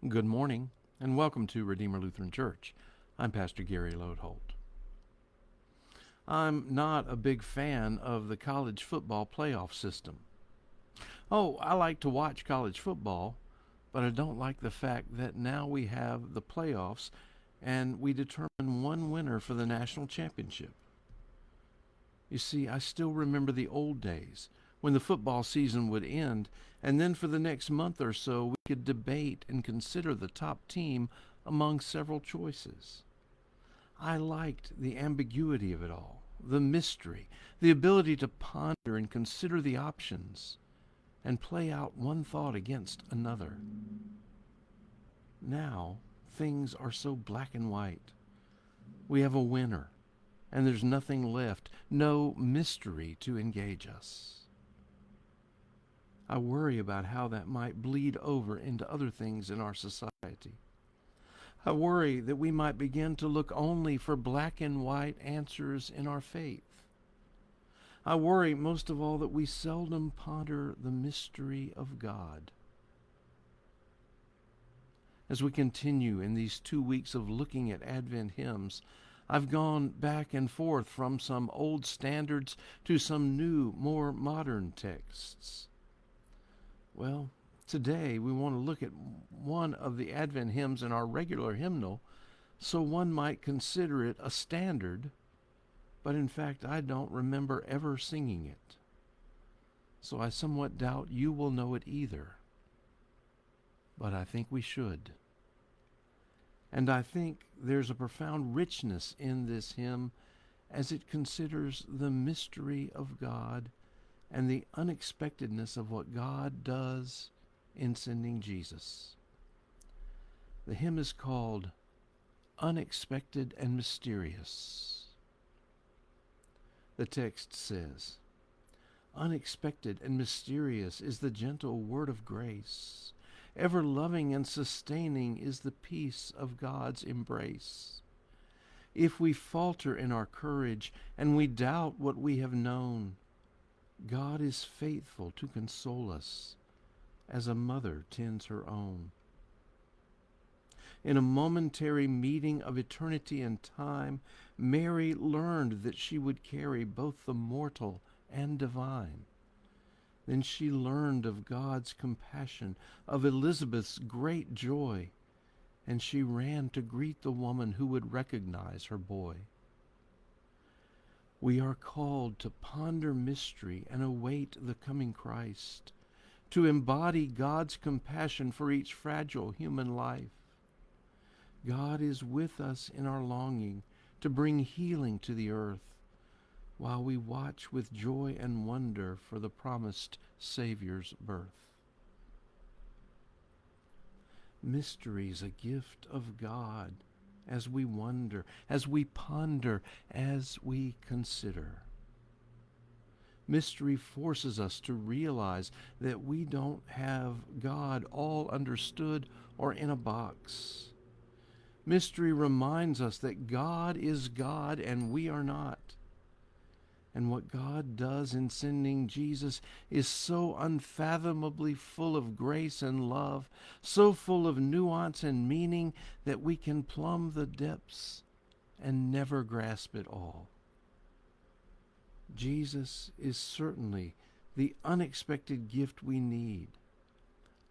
Good morning, and welcome to Redeemer Lutheran Church. I'm Pastor Gary Lodeholt. I'm not a big fan of the college football playoff system. Oh, I like to watch college football, but I don't like the fact that now we have the playoffs and we determine one winner for the national championship. You see, I still remember the old days when the football season would end, and then for the next month or so we could debate and consider the top team among several choices. I liked the ambiguity of it all, the mystery, the ability to ponder and consider the options and play out one thought against another. Now, things are so black and white. We have a winner, and there's nothing left, no mystery to engage us. I worry about how that might bleed over into other things in our society. I worry that we might begin to look only for black and white answers in our faith. I worry most of all that we seldom ponder the mystery of God. As we continue in these 2 weeks of looking at Advent hymns, I've gone back and forth from some old standards to some new, more modern texts. Well, today we want to look at one of the Advent hymns in our regular hymnal, so one might consider it a standard, but in fact I don't remember ever singing it. So I somewhat doubt you will know it either. But I think we should. And I think there's a profound richness in this hymn as it considers the mystery of God and the unexpectedness of what God does in sending Jesus. The hymn is called Unexpected and Mysterious. The text says, "Unexpected and mysterious is the gentle word of grace. Ever loving and sustaining is the peace of God's embrace. If we falter in our courage and we doubt what we have known, God is faithful to console us as a mother tends her own. In a momentary meeting of eternity and time, Mary learned that she would carry both the mortal and divine. Then she learned of God's compassion, of Elizabeth's great joy, and she ran to greet the woman who would recognize her boy. We are called to ponder mystery and await the coming Christ, to embody God's compassion for each fragile human life. God is with us in our longing to bring healing to the earth, while we watch with joy and wonder for the promised Savior's birth. Mystery is a gift of God as we wonder, as we ponder, as we consider. Mystery forces us to realize that we don't have God all understood or in a box. Mystery reminds us that God is God and we are not. And what God does in sending Jesus is so unfathomably full of grace and love, so full of nuance and meaning that we can plumb the depths and never grasp it all. Jesus is certainly the unexpected gift we need.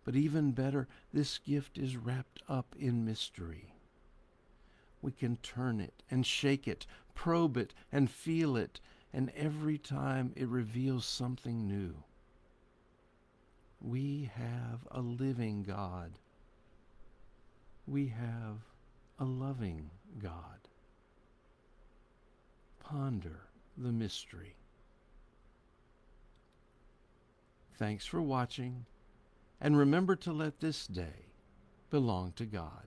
But even better, this gift is wrapped up in mystery. We can turn it and shake it, probe it and feel it, and every time it reveals something new. We have a living God. We have a loving God. Ponder the mystery. Thanks for watching, and remember to let this day belong to God.